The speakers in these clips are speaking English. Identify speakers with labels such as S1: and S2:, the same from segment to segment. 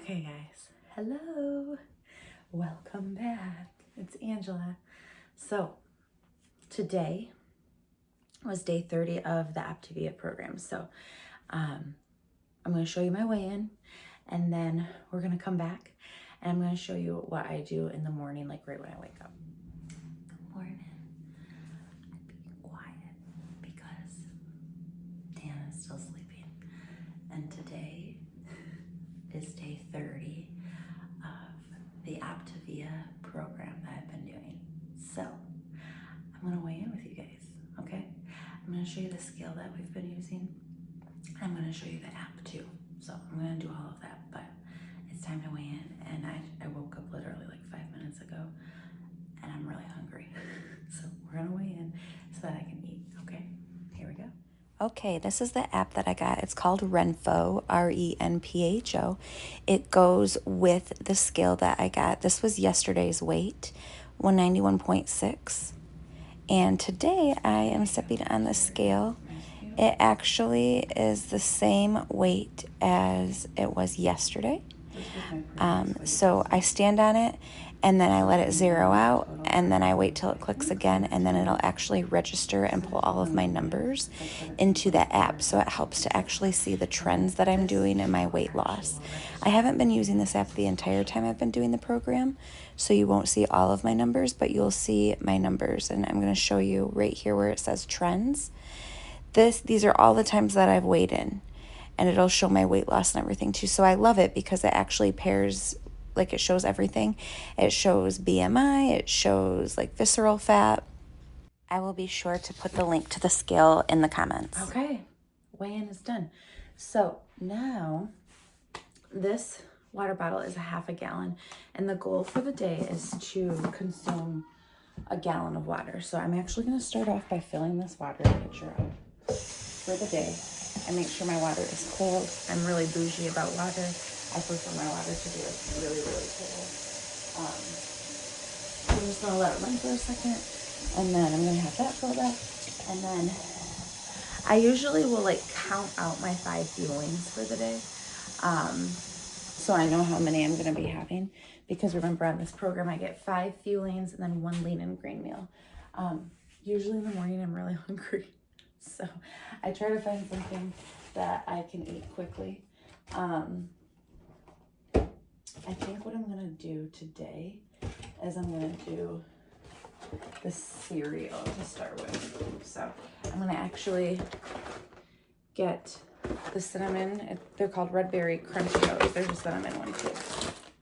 S1: Okay, guys. Hello. Welcome back. It's Angela. So, today was day 30 of the Optavia program. So, I'm going to show you my weigh-in, and then we're going to come back, and I'm going to show you what I do in the morning, like right when I wake up. Good morning. I'd be quiet because Dan is still sleeping. And today is day 30 of the Optavia program that I've been doing. So I'm gonna weigh in with you guys, okay? I'm gonna show you the scale that we've been using. I'm gonna show you the app too. So I'm gonna do all of that, but it's time to weigh in. And I woke up literally like 5 minutes ago and I'm really hungry. So we're gonna weigh in so that I can eat, okay? Here we go. Okay, this is the app that I got. It's called Renpho, R-E-N-P-H-O. It goes with the scale that I got. This was yesterday's weight, 191.6. And today I am stepping on the scale. It actually is the same weight as it was yesterday. So I stand on it and then I let it zero out and then I wait till it clicks again and then it'll actually register and pull all of my numbers into that app. So it helps to actually see the trends that I'm doing in my weight loss. I haven't been using this app the entire time I've been doing the program, so you won't see all of my numbers, but you'll see my numbers. And I'm going to show you right here where it says trends. These are all the times that I've weighed in. And it'll show my weight loss and everything too. So I love it because it actually pairs, like it shows everything. It shows BMI, it shows like visceral fat. I will be sure to put the link to the scale in the comments. Okay, weigh-in is done. So now this water bottle is a half a gallon and the goal for the day is to consume a gallon of water. So I'm actually gonna start off by filling this water pitcher up for the day. I make sure my water is cold. I'm really bougie about water. I prefer my water to be like really, really cold. So I'm just gonna let it run for a second and then I'm gonna have that filled up. And then I usually will like count out my 5 fuelings for the day. So I know how many I'm gonna be having because remember on this program I get 5 fuelings and then 1 lean and grain meal. Usually in the morning I'm really hungry. So I try to find something that I can eat quickly. I think what I'm gonna do today is I'm gonna do the cereal to start with. So I'm gonna actually get the cinnamon. They're called Red Berry Crunchitos. There's a cinnamon one too.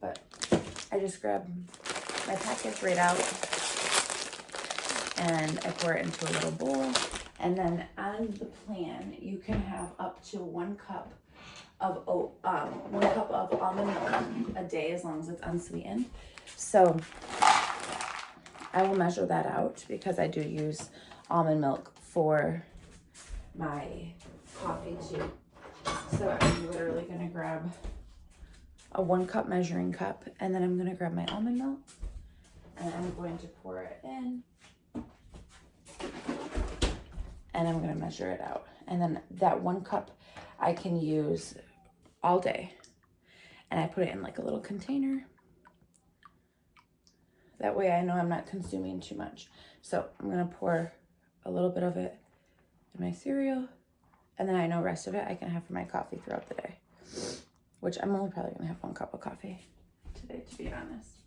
S1: But I just grab my package right out and I pour it into a little bowl. And then on the plan, you can have up to 1 cup of almond milk a day as long as it's unsweetened. So I will measure that out because I do use almond milk for my coffee too. So I'm literally gonna grab a 1 cup measuring cup and then I'm gonna grab my almond milk and I'm going to pour it in. And I'm gonna measure it out. And then that 1 cup I can use all day. And I put it in like a little container. That way I know I'm not consuming too much. So I'm gonna pour a little bit of it in my cereal. And then I know the rest of it I can have for my coffee throughout the day. Which I'm only probably gonna have 1 cup of coffee today, to be honest.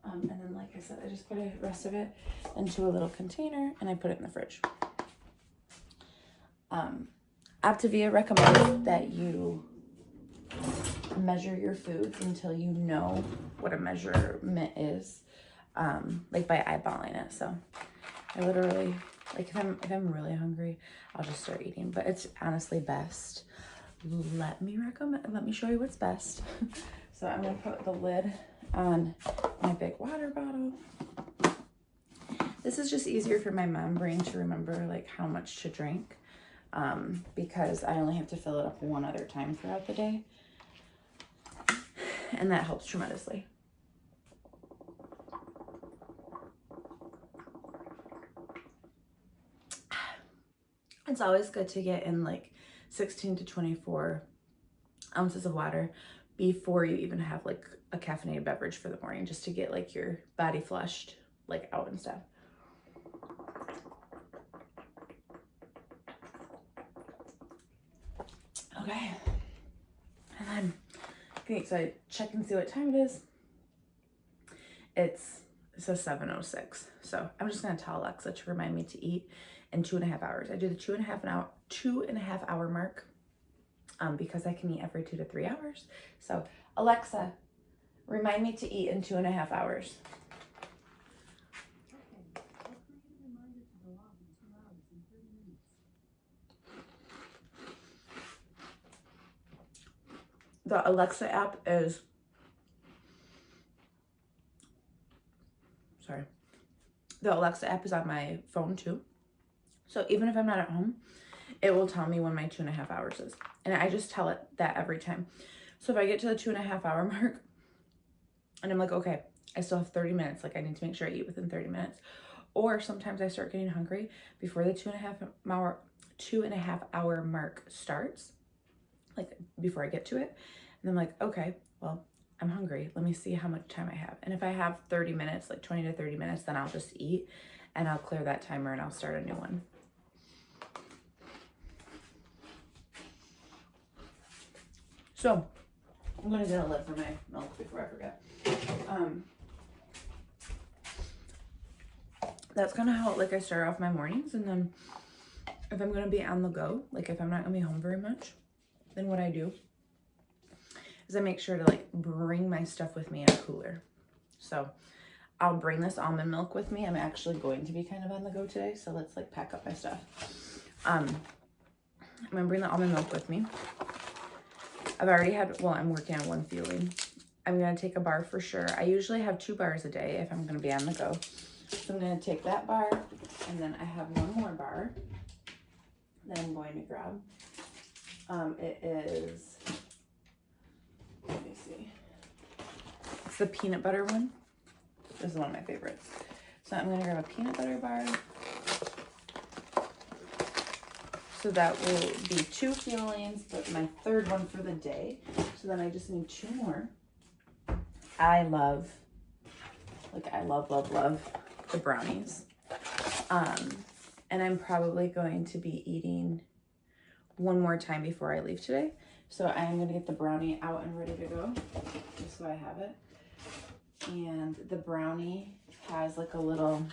S1: And then like I said, I just put the rest of it into a little container and I put it in the fridge. Optavia recommends that you measure your foods until you know what a measurement is, like by eyeballing it. So I literally, like if I'm really hungry, I'll just start eating, but it's honestly best. Let me show you what's best. So I'm gonna put the lid on my big water bottle. This is just easier for my mom brain to remember like how much to drink. Because I only have to fill it up 1 other time throughout the day. And that helps tremendously. It's always good to get in like 16 to 24 ounces of water before you even have like a caffeinated beverage for the morning, just to get like your body flushed like out and stuff. Okay. And then, okay, so I check and see what time it is. It says 7:06. So I'm just gonna tell Alexa to remind me to eat in 2.5 hours. I do the 2.5 hour mark because I can eat every 2 to 3 hours. So Alexa, remind me to eat in 2.5 hours. The Alexa app is, the Alexa app is on my phone too. So even if I'm not at home, it will tell me when my 2.5 hours is. And I just tell it that every time. So if I get to the 2.5 hour mark and I'm like, okay, I still have 30 minutes. Like I need to make sure I eat within 30 minutes. Or sometimes I start getting hungry before the 2.5 hour mark starts, like before I get to it. And I'm like, okay, well, I'm hungry. Let me see how much time I have. And if I have 30 minutes, like 20 to 30 minutes, then I'll just eat and I'll clear that timer and I'll start a new one. So I'm gonna get a lid for my milk before I forget. That's kind of how like I start off my mornings. And then if I'm gonna be on the go, like if I'm not gonna be home very much, then what I do is I make sure to like bring my stuff with me in a cooler. So I'll bring this almond milk with me. I'm actually going to be kind of on the go today, so let's like pack up my stuff. I'm gonna bring the almond milk with me. I've already had, well, I'm working on one fueling. I'm gonna take a bar for sure. I usually have 2 bars a day if I'm gonna be on the go. So I'm gonna take that bar, and then I have one more bar that I'm going to grab. It is, let me see. It's the peanut butter one. This is one of my favorites. So I'm gonna grab a peanut butter bar. So that will be 2 fuelings, but my 3rd one for the day. So then I just need 2 more. I love the brownies. And I'm probably going to be eating one more time before I leave today. So I'm gonna get the brownie out and ready to go, just so I have it. And the brownie has like a little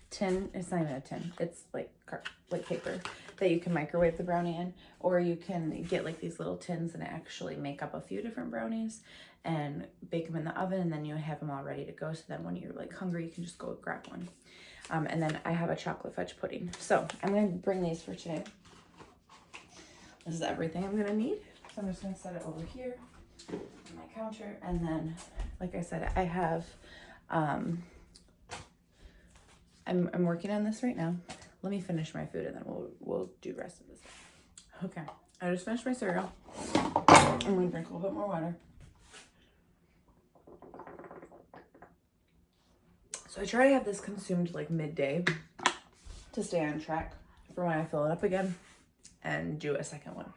S1: tin. It's not even a tin. It's like paper that you can microwave the brownie in, or you can get like these little tins and actually make up a few different brownies and bake them in the oven, and then you have them all ready to go. So then when you're like hungry, you can just go grab one. And then I have a chocolate fudge pudding. So I'm gonna bring these for today. This is everything I'm gonna need. So I'm just gonna set it over here on my counter. And then, like I said, I have, I'm working on this right now. Let me finish my food and then we'll do the rest of this. Okay, I just finished my cereal. I'm gonna drink a little bit more water. So I try to have this consumed like midday to stay on track for when I fill it up again and do a second one.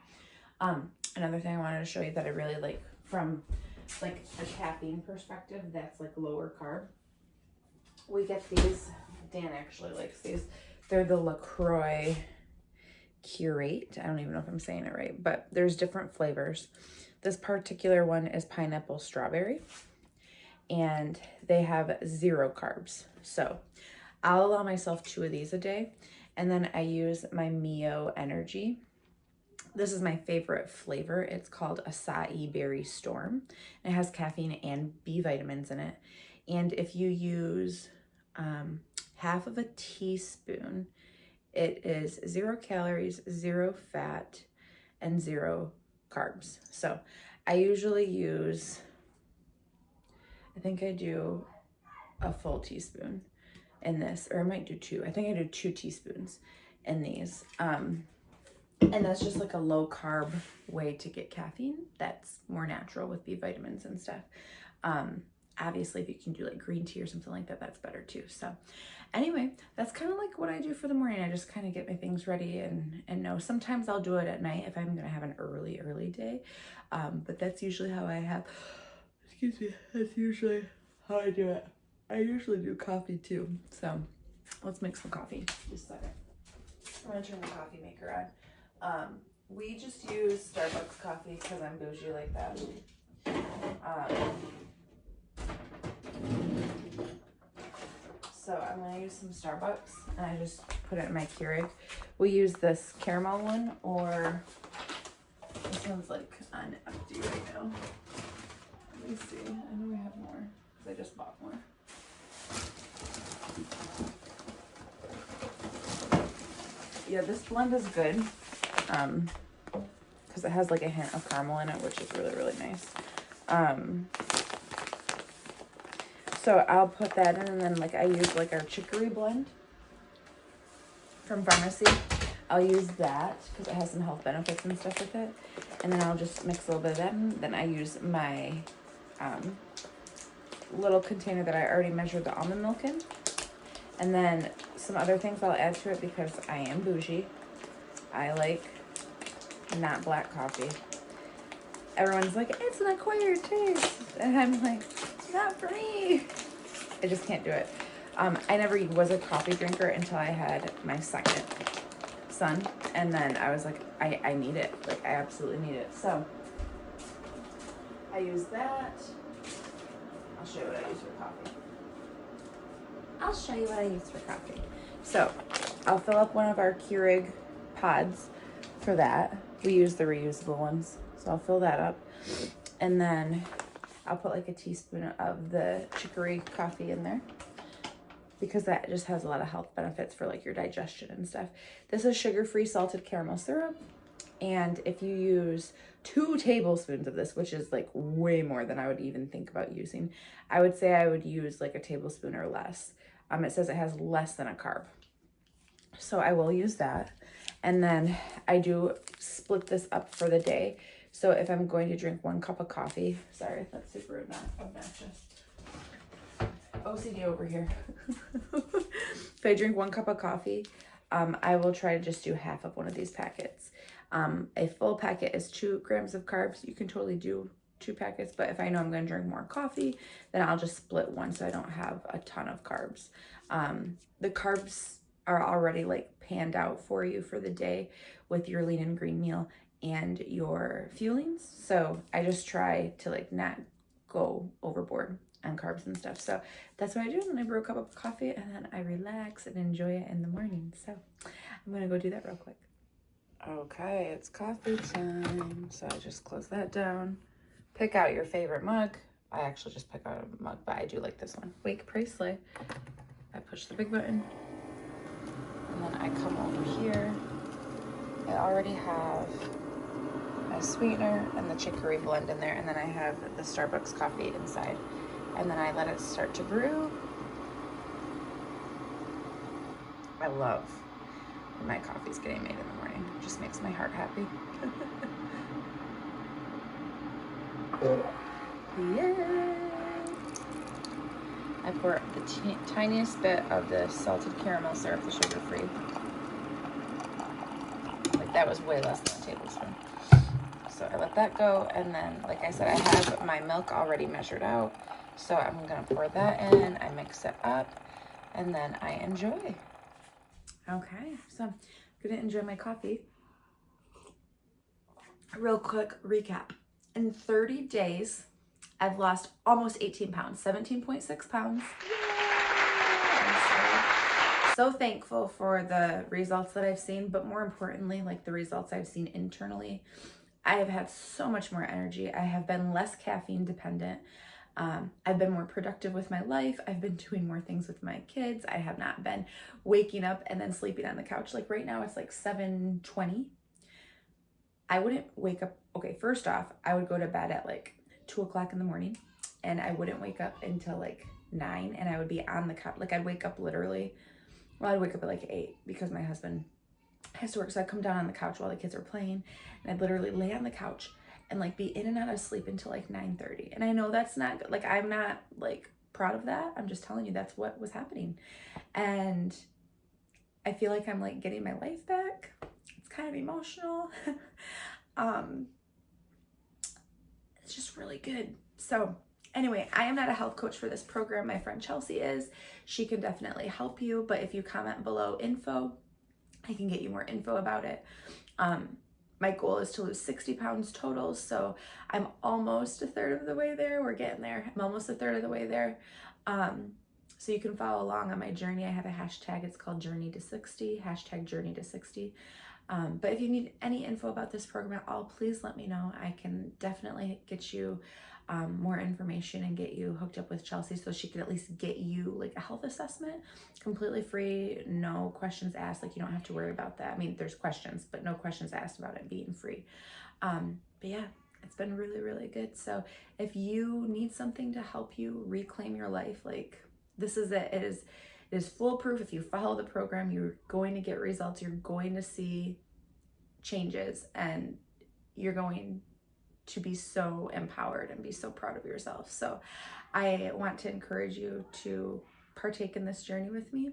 S1: Another thing I wanted to show you that I really like from like a caffeine perspective, that's like lower carb. We get these, Dan actually likes these. They're the LaCroix Curate. I don't even know if I'm saying it right, but there's different flavors. This particular one is pineapple strawberry, and they have 0 carbs. So I'll allow myself 2 of these a day. And then I use my Mio Energy. This is my favorite flavor. It's called Acai Berry Storm. It has caffeine and B vitamins in it. And if you use half of a teaspoon, it is 0 calories, 0 fat, and 0 carbs. So I usually use, I think I do a full teaspoon in this, or I might do 2. I think I do 2 teaspoons in these. And that's just like a low carb way to get caffeine that's more natural with B vitamins and stuff. Obviously, if you can do like green tea or something like that, that's better too. So anyway, that's kind of like what I do for the morning. I just kind of get my things ready and know. Sometimes I'll do it at night if I'm going to have an early day. But that's usually how I have, excuse me, that's usually how I do it. I usually do coffee too. So let's make some coffee. Just a second. I'm going to turn the coffee maker on. We just use Starbucks coffee because I'm bougie like that. So I'm going to use some Starbucks, and I just put it in my Keurig. We use this caramel one, or this one's like on empty right now. Let me see. I know we have more because I just bought more. Yeah, this blend is good because it has like a hint of caramel in it, which is really, really nice. So I'll put that in, and then like I use like our chicory blend from pharmacy. I'll use that because it has some health benefits and stuff with it. And then I'll just mix a little bit of that in. Then I use my little container that I already measured the almond milk in. And then some other things I'll add to it because I am bougie. I like not black coffee. Everyone's like, it's an acquired taste. And I'm like, not for me. I just can't do it. I never was a coffee drinker until I had my second son. And then I was like, I need it. Like, I absolutely need it. So I use that. I'll show you what I use for coffee. So I'll fill up one of our Keurig pods for that. We use the reusable ones. So I'll fill that up. And then I'll put like a teaspoon of the chicory coffee in there because that just has a lot of health benefits for like your digestion and stuff. This is sugar-free salted caramel syrup. And if you use 2 tablespoons of this, which is like way more than I would even think about using, I would say I would use like a tablespoon or less. It says it has less than a carb. So I will use that. And then I do split this up for the day. So if I'm going to drink 1 cup of coffee, sorry, that's super obnoxious. OCD over here. If I drink 1 cup of coffee, I will try to just do half of one of these packets. A full packet is 2 grams of carbs. You can totally do 2 packets, but if I know I'm going to drink more coffee, then I'll just split one so I don't have a ton of carbs. The carbs are already like panned out for you for the day with your lean and green meal and your fuelings. So I just try to like not go overboard on carbs and stuff. So that's what I do. And then I brew a cup of coffee and then I relax and enjoy it in the morning. So I'm going to go do that real quick. Okay, it's coffee time. So I just close that down. Pick out your favorite mug. I actually just pick out a mug, but I do like this one. Wake, Pray, Slay. I push the big button. And then I come over here. I already have my sweetener and the chicory blend in there. And then I have the Starbucks coffee inside. And then I let it start to brew. I love when my coffee's getting made in the morning. It just makes my heart happy. Yay! I pour the tiniest bit of the salted caramel syrup, the sugar-free. Like that was way less than a tablespoon. So I let that go, and then, like I said, I have my milk already measured out. So I'm gonna pour that in, I mix it up, and then I enjoy. Okay, so I'm gonna enjoy my coffee. Real quick recap. In 30 days, I've lost almost 18 pounds, 17.6 pounds. I'm so thankful for the results that I've seen, but more importantly, like the results I've seen internally. I have had so much more energy. I have been less caffeine dependent. I've been more productive with my life. I've been doing more things with my kids. I have not been waking up and then sleeping on the couch. Like right now it's like 7:20. I wouldn't wake up. Okay, first off, I would go to bed at like 2 o'clock in the morning and I wouldn't wake up until like 9, and I would be on the couch. Like I'd wake up literally, well, I'd wake up at like 8 because my husband has to work. So I'd come down on the couch while the kids are playing, and I'd literally lay on the couch and like be in and out of sleep until like 9:30. And I know that's not good. Like, I'm not like proud of that. I'm just telling you that's what was happening. And I feel like I'm like getting my life back. It's kind of emotional. It's just really good. So anyway, I am not a health coach for this program. My friend Chelsea is. She can definitely help you, but if you comment below info, I can get you more info about it. My goal is to lose 60 pounds total, so I'm almost a third of the way there. We're getting there. I'm almost a third of the way there. So you can follow along on my journey. I have a hashtag. It's called Journey to 60, hashtag Journey to 60. But if you need any info about this program at all, please let me know. I can definitely get you more information and get you hooked up with Chelsea so she could at least get you like a health assessment, completely free, no questions asked. Like, you don't have to worry about that. I mean, there's questions, but no questions asked about it being free. But yeah, it's been really, really good. So if you need something to help you reclaim your life, like, this is it. It is foolproof. If you follow the program, you're going to get results. You're going to see changes, and you're going to be so empowered and be so proud of yourself. So I want to encourage you to partake in this journey with me.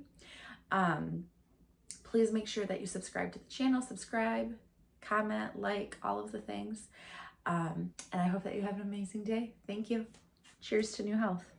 S1: Please make sure that you subscribe to the channel, subscribe, comment, like, all of the things. And I hope that you have an amazing day. Thank you. Cheers to new health.